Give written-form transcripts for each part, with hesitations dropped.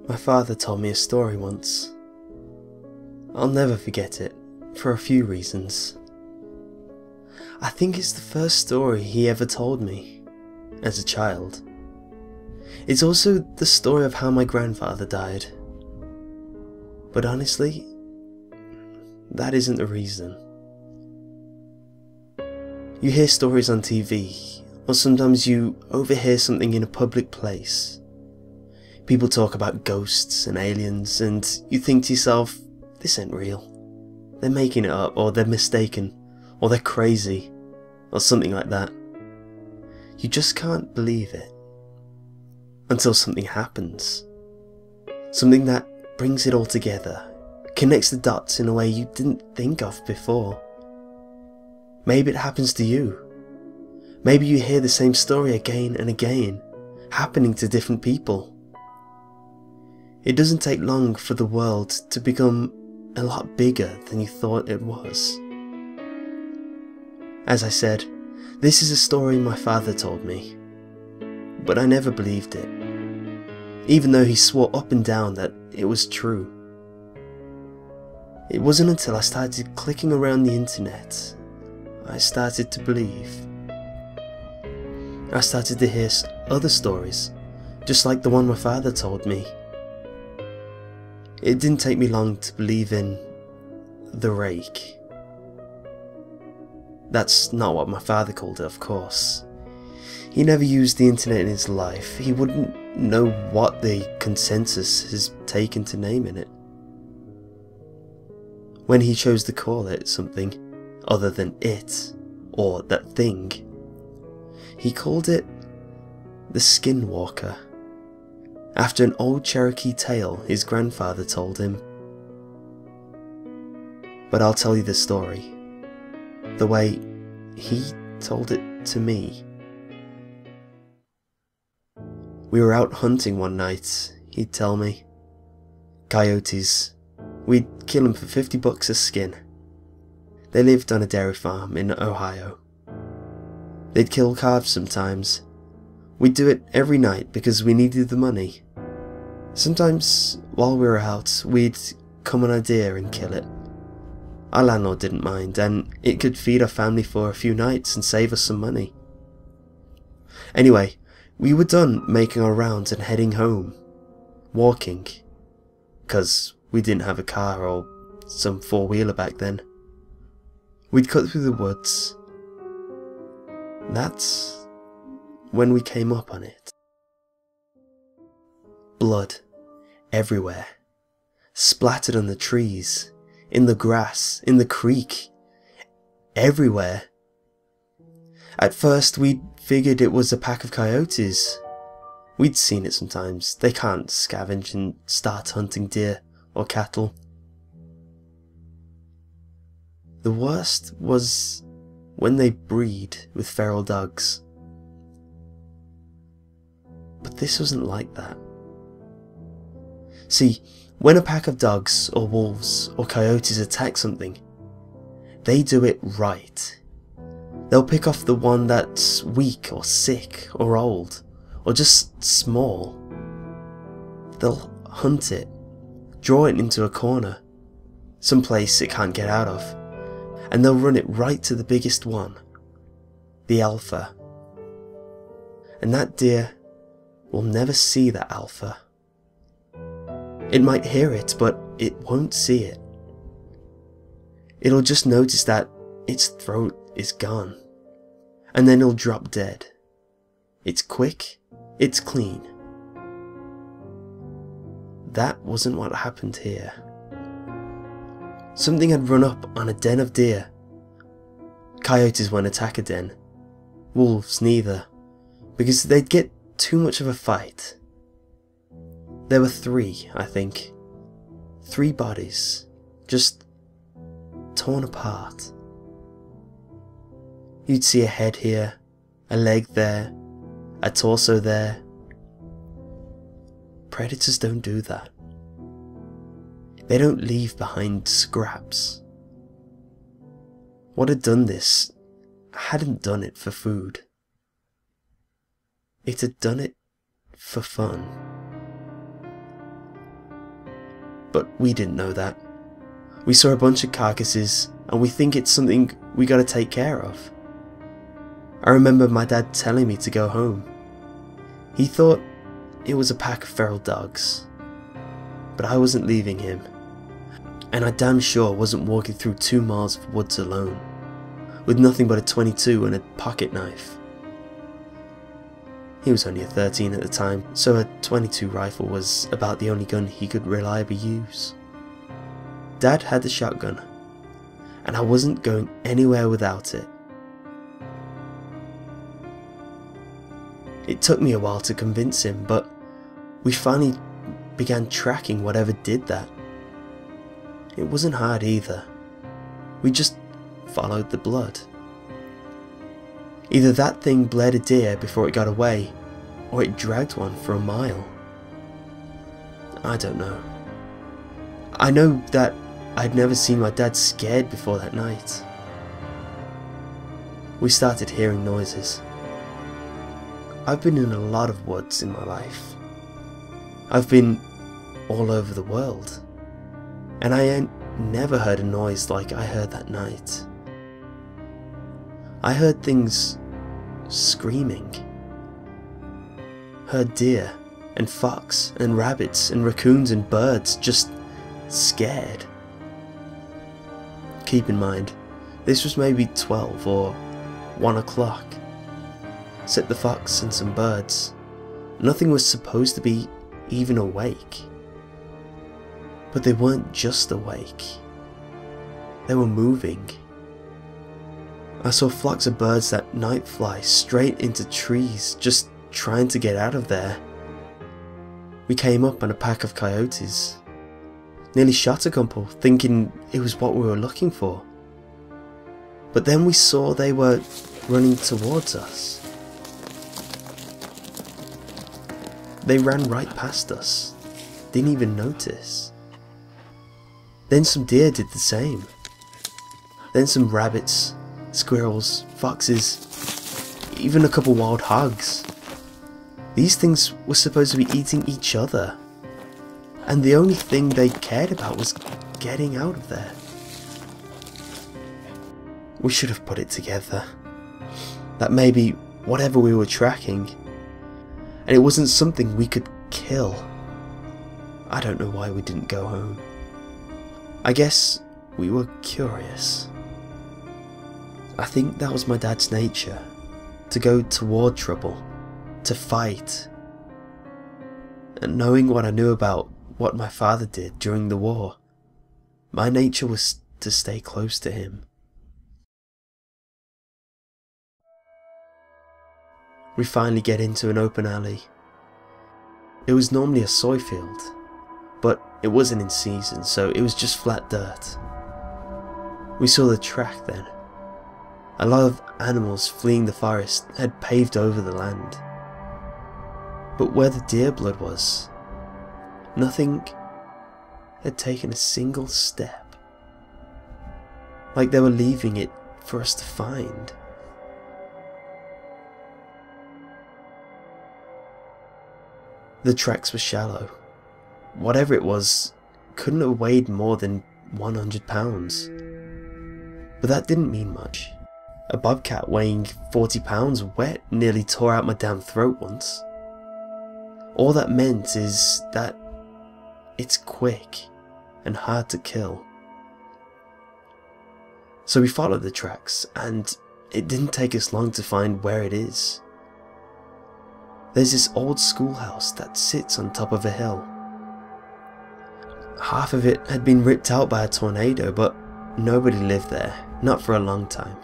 My father told me a story once. I'll never forget it, for a few reasons. I think it's the first story he ever told me, as a child. It's also the story of how my grandfather died. But honestly, that isn't the reason. You hear stories on TV, or sometimes you overhear something in a public place. People talk about ghosts and aliens, and you think to yourself, this ain't real. They're making it up, or they're mistaken, or they're crazy, or something like that. You just can't believe it. Until something happens. Something that brings it all together, connects the dots in a way you didn't think of before. Maybe it happens to you. Maybe you hear the same story again and again, happening to different people. It doesn't take long for the world to become a lot bigger than you thought it was. As I said, this is a story my father told me, but I never believed it, even though he swore up and down that it was true. It wasn't until I started clicking around the internet I started to believe. I started to hear other stories, just like the one my father told me. It didn't take me long to believe in the rake. That's not what my father called it, of course. He never used the internet in his life. He wouldn't know what the consensus has taken to naming it. When he chose to call it something other than it, or that thing, he called it the Skinwalker, after an old Cherokee tale his grandfather told him. But I'll tell you the story, the way he told it to me. We were out hunting one night, he'd tell me. Coyotes. We'd kill them for $50 a skin. They lived on a dairy farm in Ohio. They'd kill calves sometimes. We'd do it every night because we needed the money. Sometimes, while we were out, we'd come on a deer and kill it. Our landlord didn't mind, and it could feed our family for a few nights and save us some money. Anyway, we were done making our rounds and heading home. Walking. 'Cause we didn't have a car or some four-wheeler back then. We'd cut through the woods. That's when we came up on it. Blood everywhere, splattered on the trees, in the grass, in the creek, everywhere. At first we figured it was a pack of coyotes. We'd seen it sometimes. They can't scavenge and start hunting deer or cattle. The worst was when they breed with feral dogs. But this wasn't like that. See, when a pack of dogs or wolves or coyotes attack something, they do it right. They'll pick off the one that's weak or sick or old or just small. They'll hunt it, draw it into a corner, someplace it can't get out of, and they'll run it right to the biggest one, the alpha. And that deer will never see that alpha. It might hear it, but it won't see it. It'll just notice that its throat is gone, and then it'll drop dead. It's quick, it's clean. That wasn't what happened here. Something had run up on a den of deer. Coyotes won't attack a den. Wolves neither, because they'd get too much of a fight. There were 3, I think. 3 bodies, just torn apart. You'd see a head here, a leg there, a torso there. Predators don't do that. They don't leave behind scraps. What had done this hadn't done it for food. It had done it for fun. but we didn't know that. We saw a bunch of carcasses and we think it's something we gotta take care of. I remember my dad telling me to go home. He thought it was a pack of feral dogs, but I wasn't leaving him, and I damn sure wasn't walking through 2 miles of woods alone, with nothing but a .22 and a pocket knife. He was only a 13 at the time, so a .22 rifle was about the only gun he could reliably use. Dad had the shotgun, and I wasn't going anywhere without it. It took me a while to convince him, but we finally began tracking whatever did that. It wasn't hard either. We just followed the blood. Either that thing bled a deer before it got away, or it dragged one for a mile. I don't know. I know that I'd never seen my dad scared before that night. We started hearing noises. I've been in a lot of woods in my life. I've been all over the world, and I ain't never heard a noise like I heard that night. I heard things screaming. Heard deer and fox and rabbits and raccoons and birds just scared. Keep in mind, this was maybe 12 or 1 o'clock. Except the fox and some birds. Nothing was supposed to be even awake. But they weren't just awake. They were moving. I saw flocks of birds that night fly straight into trees, just trying to get out of there. We came up on a pack of coyotes. Nearly shot a couple, thinking it was what we were looking for. But then we saw they were running towards us. They ran right past us, didn't even notice. Then some deer did the same. Then some rabbits, squirrels, foxes, even a couple wild hogs. These things were supposed to be eating each other, and the only thing they cared about was getting out of there. We should have put it together, that maybe whatever we were tracking, and it wasn't something we could kill. I don't know why we didn't go home. I guess we were curious. I think that was my dad's nature, to go toward trouble, to fight. And knowing what I knew about what my father did during the war, my nature was to stay close to him. We finally get into an open alley. It was normally a soy field, but it wasn't in season, so it was just flat dirt. We saw the track then. A lot of animals fleeing the forest had paved over the land. But where the deer blood was, nothing had taken a single step. Like they were leaving it for us to find. The tracks were shallow. Whatever it was, couldn't have weighed more than 100 pounds. But that didn't mean much. A bobcat weighing 40 pounds wet nearly tore out my damn throat once. All that meant is that it's quick and hard to kill. So we followed the tracks, and it didn't take us long to find where it is. There's this old schoolhouse that sits on top of a hill. Half of it had been ripped out by a tornado, but nobody lived there, not for a long time.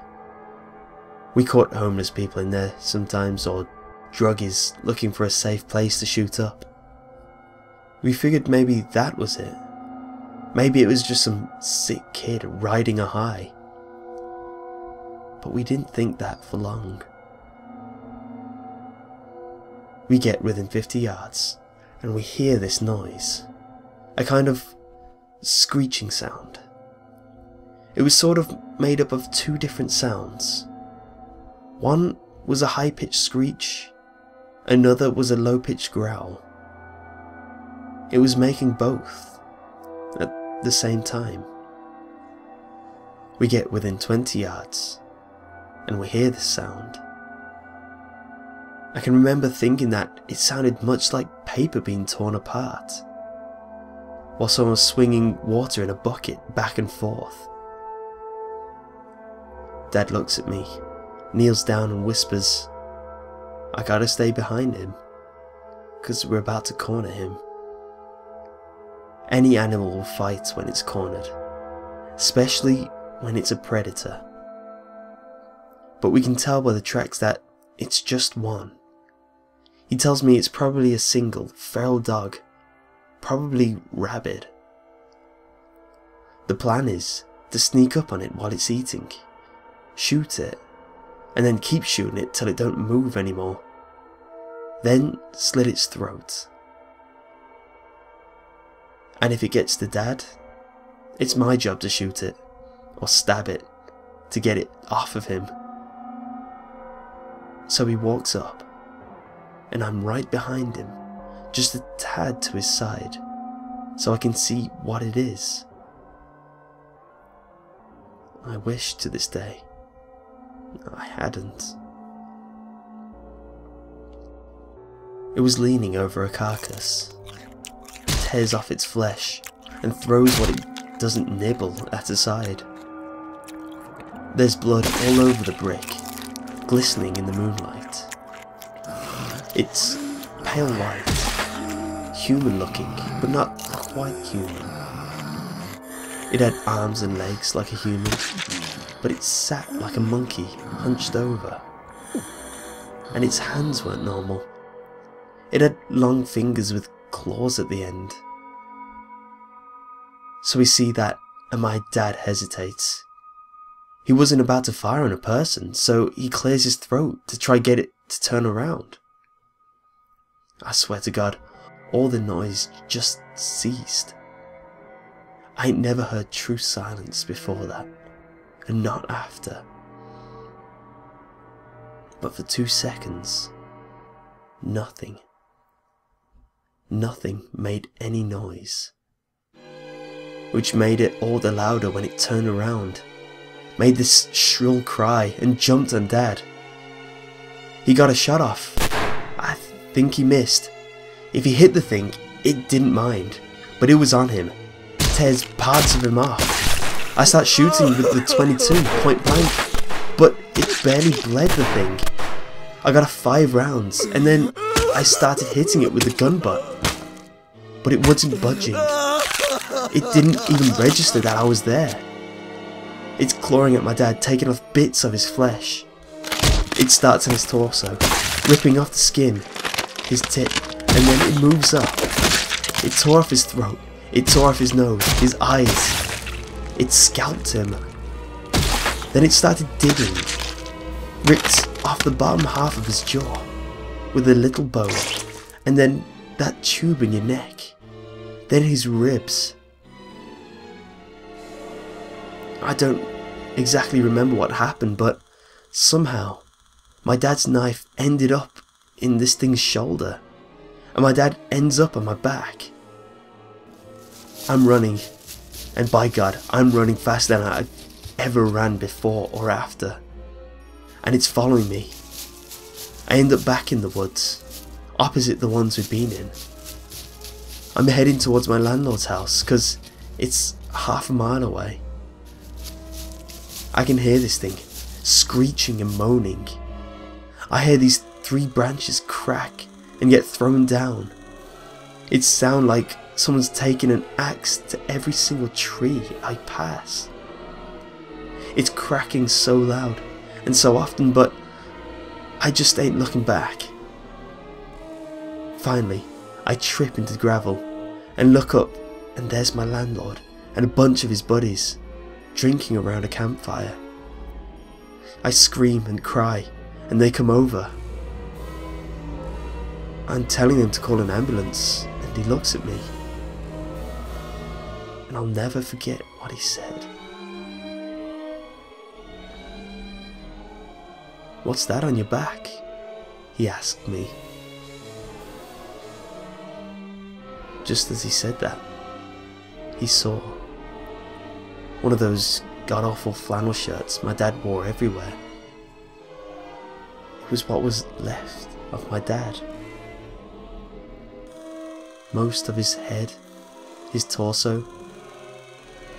We caught homeless people in there sometimes, or druggies looking for a safe place to shoot up. We figured maybe that was it. Maybe it was just some sick kid riding a high. But we didn't think that for long. We get within 50 yards, and we hear this noise. A kind of screeching sound. It was sort of made up of 2 different sounds. One was a high-pitched screech, another was a low-pitched growl. It was making both, the same time. We get within 20 yards, and we hear the sound. I can remember thinking that it sounded much like paper being torn apart, while someone was swinging water in a bucket back and forth. Dad looks at me, kneels down and whispers, "I gotta stay behind him, 'cause we're about to corner him." Any animal will fight when it's cornered, especially when it's a predator. But we can tell by the tracks that it's just one. He tells me it's probably a single feral dog, probably rabid. The plan is to sneak up on it while it's eating, shoot it, and then keep shooting it till it don't move anymore. Then slit its throat. And if it gets to Dad, it's my job to shoot it, or stab it, to get it off of him. So he walks up, and I'm right behind him, just a tad to his side, so I can see what it is. I wish to this day I hadn't. It was leaning over a carcass, tears off its flesh, and throws what it doesn't nibble at aside. There's blood all over the brick, glistening in the moonlight. It's pale white, human looking, but not quite human. It had arms and legs like a human, but it sat like a monkey, hunched over. And its hands weren't normal. It had long fingers with claws at the end. So we see that, and my dad hesitates. He wasn't about to fire on a person, so he clears his throat to try get it to turn around. I swear to God, all the noise just ceased. I ain't never heard true silence before that, and not after. But for 2 seconds, nothing. Nothing made any noise, which made it all the louder when it turned around, made this shrill cry, and jumped on Dad. He got a shot off. I think he missed. If he hit the thing, it didn't mind, but it was on him. It tears parts of him off. I start shooting with the 22 point blank, but it barely bled the thing. I got 5 rounds, and then I started hitting it with the gun butt, but it wasn't budging. It didn't even register that I was there. It's clawing at my dad, taking off bits of his flesh. It starts on his torso, ripping off the skin, his tip, and then it moves up. It tore off his throat, it tore off his nose, his eyes. It scalped him. Then it started digging, ripped off the bottom half of his jaw with a little bone, and then that tube in your neck, then his ribs. I don't exactly remember what happened, but somehow my dad's knife ended up in this thing's shoulder, and my dad ends up on my back. I'm running, and by God, I'm running faster than I ever ran before or after, and it's following me. I end up back in the woods, opposite the ones we've been in. I'm heading towards my landlord's house, because it's half a mile away. I can hear this thing screeching and moaning. I hear these 3 branches crack and get thrown down. It sounds like someone's taking an axe to every single tree I pass. It's cracking so loud and so often, but I just ain't looking back. Finally, I trip into gravel and look up, and there's my landlord and a bunch of his buddies drinking around a campfire. I scream and cry, and they come over. I'm telling him to call an ambulance, and he looks at me. And I'll never forget what he said. "What's that on your back?" he asked me. Just as he said that, he saw One of those god-awful flannel shirts my dad wore everywhere. It was what was left of my dad. Most of his head, his torso,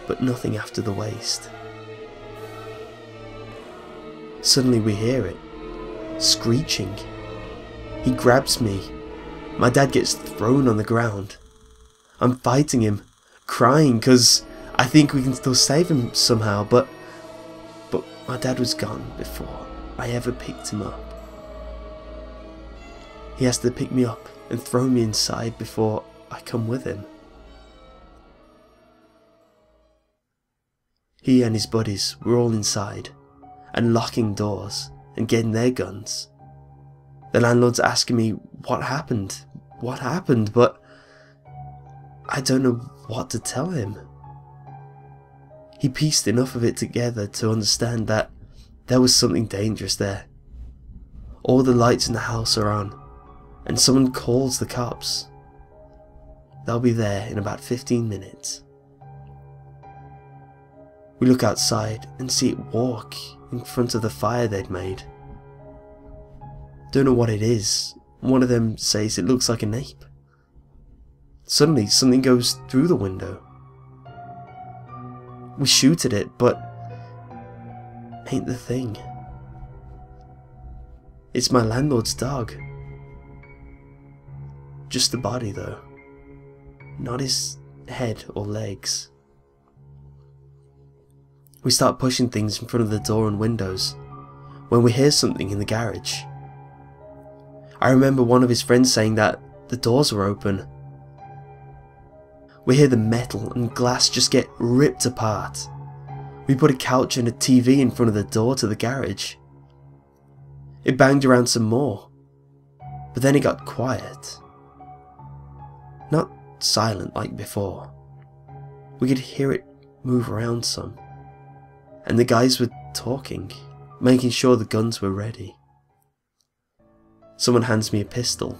but nothing after the waist. Suddenly we hear it, screeching. He grabs me. My dad gets thrown on the ground. I'm fighting him, crying because I think we can still save him somehow, but my dad was gone before I ever picked him up. He has to pick me up and throw me inside before I come with him. He and his buddies were all inside and locking doors and getting their guns. The landlord's asking me what happened, but I don't know what to tell him. He pieced enough of it together to understand that there was something dangerous there. All the lights in the house are on, and someone calls the cops. They'll be there in about 15 minutes. We look outside and see it walk in front of the fire they'd made. Don't know what it is. One of them says it looks like an ape. Suddenly something goes through the window. We shoot at it, but ain't the thing. It's my landlord's dog. Just the body though, not his head or legs. We start pushing things in front of the door and windows when we hear something in the garage. I remember one of his friends saying that the doors were open. We hear the metal and glass just get ripped apart. We put a couch and a TV in front of the door to the garage. It banged around some more, but then it got quiet. Not silent like before. We could hear it move around some, and the guys were talking, making sure the guns were ready. Someone hands me a pistol.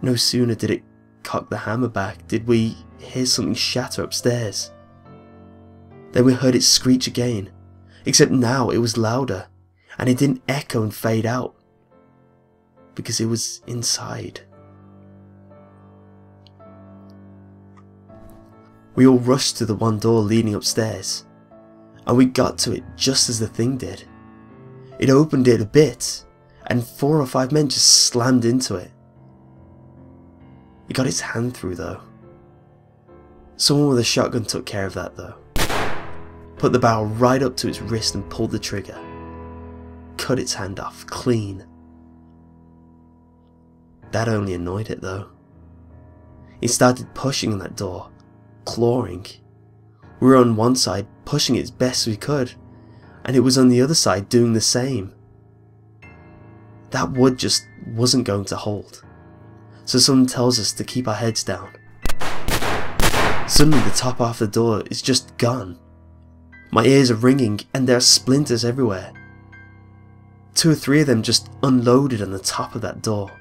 No sooner did it cock the hammer back did we hear something shatter upstairs. Then we heard it screech again, except now it was louder, and it didn't echo and fade out, because it was inside. We all rushed to the one door leading upstairs, and we got to it just as the thing did. It opened it a bit, and 4 or 5 men just slammed into it. He got his hand through though. Someone with a shotgun took care of that though. Put the barrel right up to its wrist and pulled the trigger. Cut its hand off clean. That only annoyed it though. It started pushing on that door, clawing. We were on one side pushing it as best we could, and it was on the other side doing the same. That wood just wasn't going to hold. So someone tells us to keep our heads down. Suddenly the top half of the door is just gone. My ears are ringing and there are splinters everywhere. 2 or 3 of them just unloaded on the top of that door.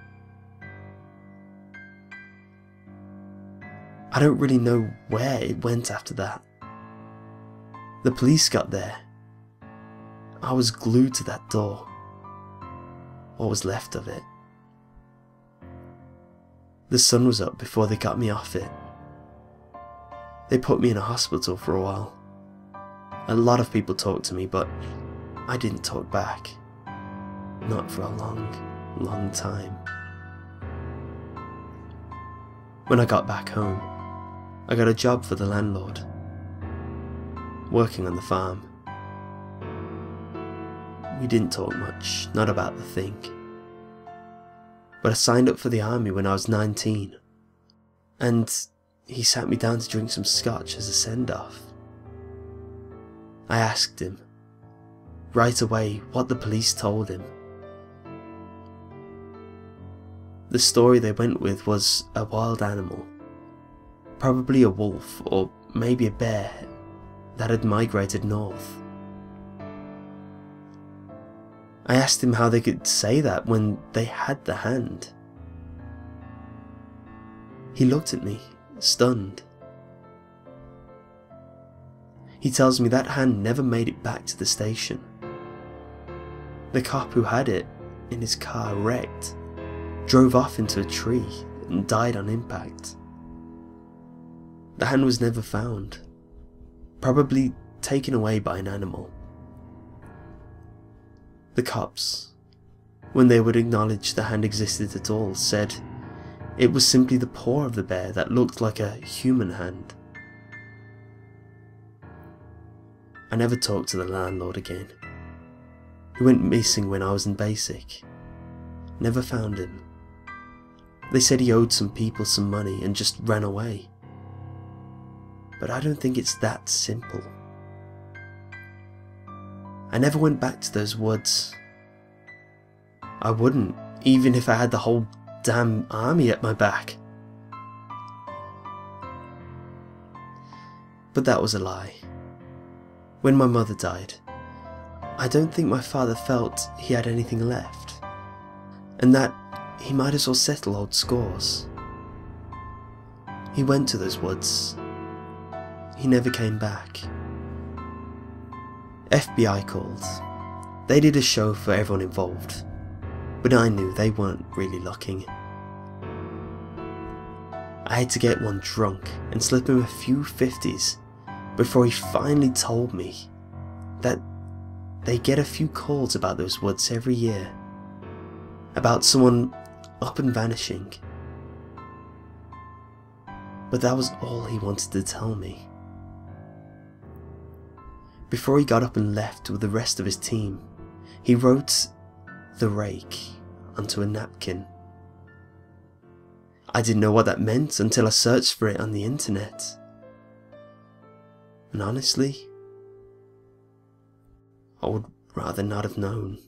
I don't really know where it went after that. The police got there. I was glued to that door. What was left of it. The sun was up before they got me off it. They put me in a hospital for a while. A lot of people talked to me, but I didn't talk back. Not for a long, long time. When I got back home, I got a job for the landlord, working on the farm. We didn't talk much, not about the thing. But I signed up for the army when I was 19, and he sat me down to drink some scotch as a send-off. I asked him, right away, what the police told him. The story they went with was a wild animal, probably a wolf or maybe a bear that had migrated north. I asked him how they could say that when they had the hand. He looked at me, stunned. He tells me that hand never made it back to the station. The cop who had it in his car wrecked, drove off into a tree and died on impact. The hand was never found, probably taken away by an animal. The cops, when they would acknowledge the hand existed at all, said it was simply the paw of the bear that looked like a human hand. I never talked to the landlord again. He went missing when I was in basic. Never found him. They said he owed some people some money and just ran away. But I don't think it's that simple. I never went back to those woods. I wouldn't, even if I had the whole damn army at my back. But that was a lie. When my mother died, I don't think my father felt he had anything left, and that he might as well settle old scores. He went to those woods. He never came back. FBI called. They did a show for everyone involved, but I knew they weren't really looking. I had to get one drunk and slip him a few 50s before he finally told me that they get a few calls about those woods every year, about someone up and vanishing. But that was all he wanted to tell me. Before he got up and left with the rest of his team, he wrote "The Rake" onto a napkin. I didn't know what that meant until I searched for it on the internet. And honestly, I would rather not have known.